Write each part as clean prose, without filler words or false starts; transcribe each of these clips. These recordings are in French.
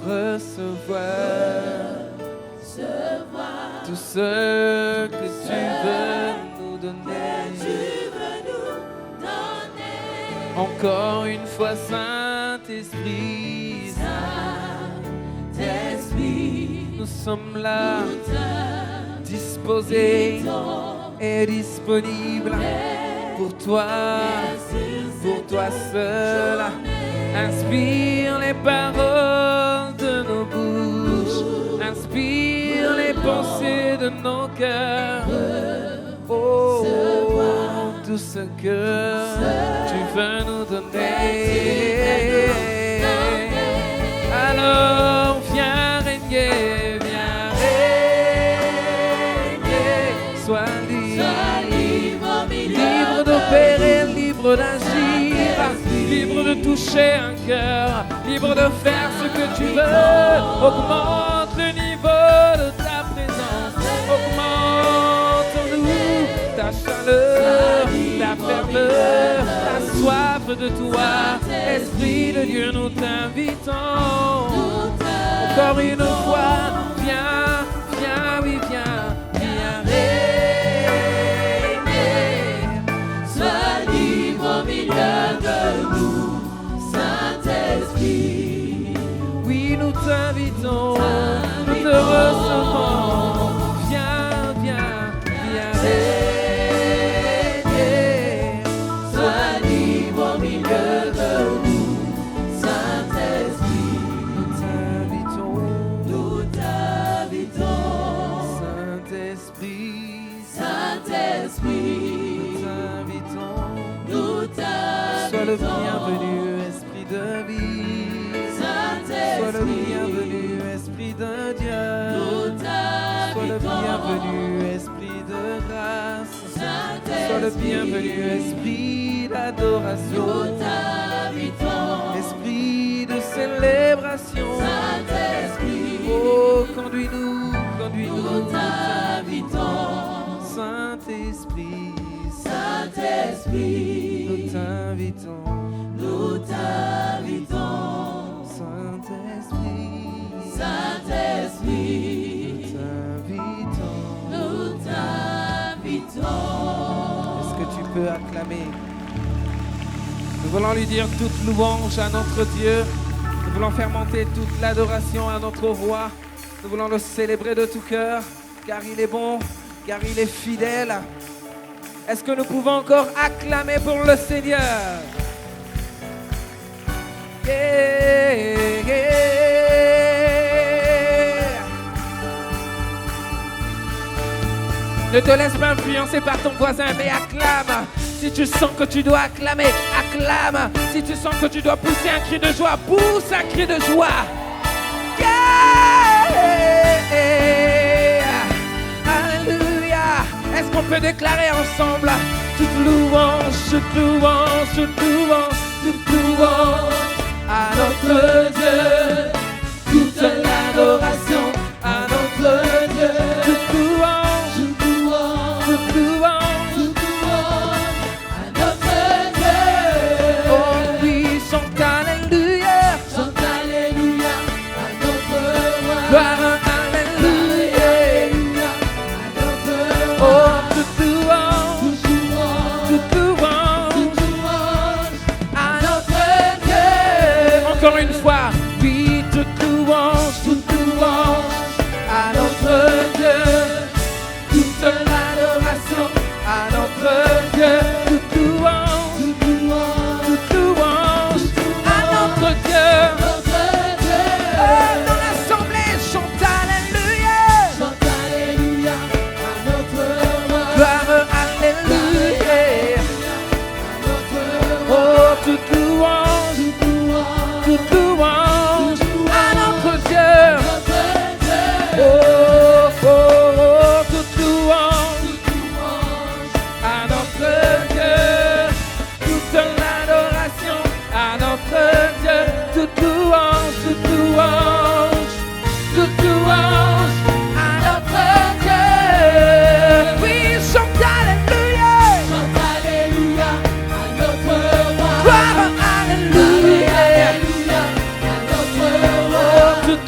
recevoir tout ce que tu veux nous donner. Encore une fois, Saint-Esprit, nous sommes là, disposés et disponibles pour toi seul. Inspire les paroles de nos bouches, inspire les pensées de nos cœurs. Oh, tout ce que tu veux nous donner. Alors viens régner, sois libre d'opérer, libre d'agir, libre de toucher un cœur, libre de faire ce que tu veux. Augmente le niveau de ta présence, augmente en nous ta chaleur, ta ferveur, ta soif de toi. Esprit de Dieu, nous t'invitons. Encore une fois, viens, oui, viens régner. Sois libre au milieu de nous, Saint-Esprit. Oui, nous t'invitons, nous te recevons. Viens régner. Sois libre au milieu de nous, Saint-Esprit. Nous t'invitons. Saint-Esprit, nous t'invitons. Sois le bienvenu, Esprit de vie. Sois le bienvenu, Esprit de Dieu. Sois le bienvenu, Esprit de grâce. Sois le bienvenu, Esprit d'adoration. Esprit de célébration. Oh, conduis-nous. Nous t'invitons. Saint-Esprit, nous t'invitons. Saint-Esprit, nous t'invitons. Est-ce que tu peux acclamer? Nous voulons lui dire toute louange à notre Dieu. Nous voulons faire monter toute l'adoration à notre roi. Nous voulons le célébrer de tout cœur, car il est bon, car il est fidèle. Est-ce que nous pouvons encore acclamer pour le Seigneur? Yeah, yeah. Ne te laisse pas influencer par ton voisin, mais acclame. Si tu sens que tu dois acclamer, acclame. Si tu sens que tu dois pousser un cri de joie, pousse un cri de joie. Alléluia. Est-ce qu'on peut déclarer ensemble toute louange, toute louange, toute louange, toute louange à notre Dieu, toute l'adoration à notre Dieu, toute louange, toute louange, toute louange, toute louange à notre Dieu. Oh oui, chante alléluia, chante alléluia à notre roi. Gloire, alléluia à notre roi. Oh, toute louange, toute louange à notre Dieu. Encore une fois, oui, toute louange à notre Dieu, toute l'adoration à notre Dieu, toute louange à notre Dieu. Dans l'assemblée, chante alléluia à notre roi. Gloire, alléluia à notre roi. Oh, toute louange à notre Dieu. Oh, oh, oh, toute louange à notre Dieu, toute l'adoration à notre Dieu, toute louange à notre Dieu. Oui, chante alléluia à notre roi. Gloire, alléluia à notre roi. Oh, toute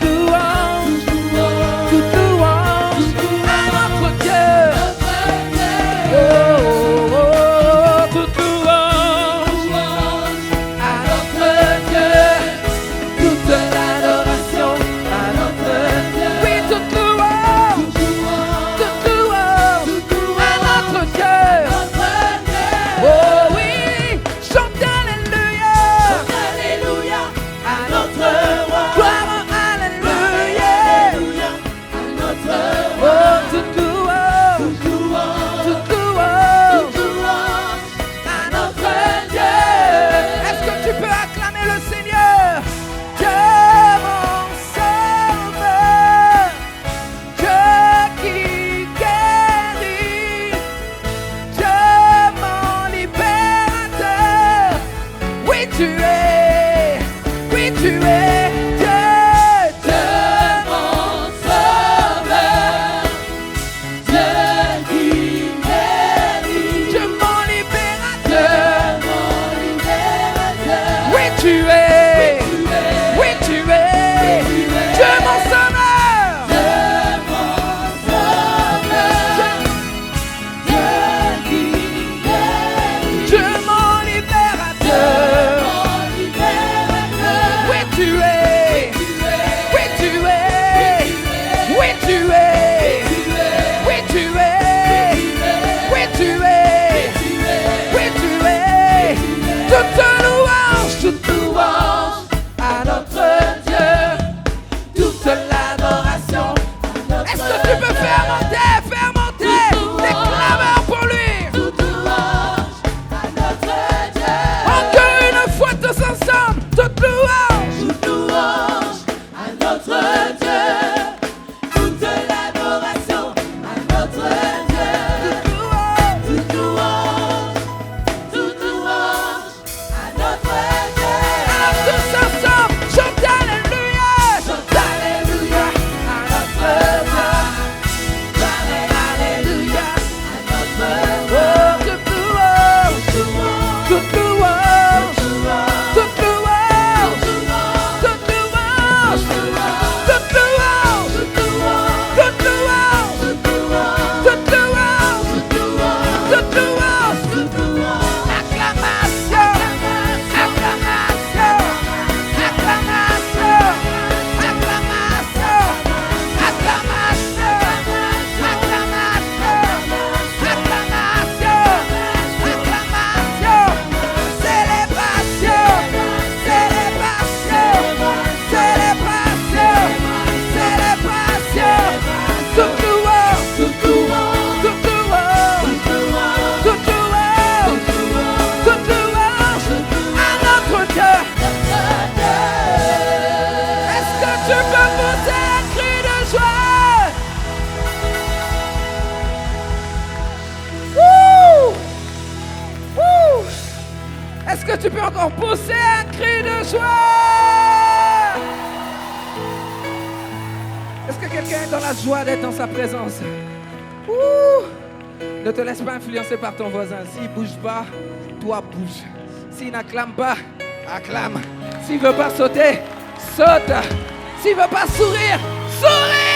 tu es, oui tu es, Dieu mon sauveur, Dieu mon libérateur, oui tu es, oui tu es, oui tu es, oui tu es, oui tu es, oui tu es, toute louange à notre Dieu, toute l'adoration. Est-ce que tu peux faire monter les clameurs pour lui? Toute louange à notre Dieu. Encore une fois tous ensemble, toute louange. Toute louange à notre Dieu. Toute l'adoration à notre Dieu. Toute louange à notre Dieu. Alors tous ensemble, chante Alléluia, chante Alléluia à notre Dieu. Alléluia À notre oh, toute louange, toute louange, toute louange, toute louange, toute louange, toute louange, toute louange, toute louange, acclamation, acclamation, acclamation, acclamation, acclamation, acclamation, acclamation, célébration, célébration, célébration, célébration, toute louange, toute louange, toute louange, toute louange, toute louange à notre Dieu. Est-ce que tu peux pousser un cri de joie? Wouh! Wouh! Est-ce que tu peux encore pousser un cri de joie? Est-ce que quelqu'un est dans la joie d'être dans sa présence? Ouh! Ne te laisse pas influencer par ton voisin. S'il bouge pas, toi bouge. S'il n'acclame pas, acclame. S'il veut pas sauter, saute. S'il veut pas sourire, souris.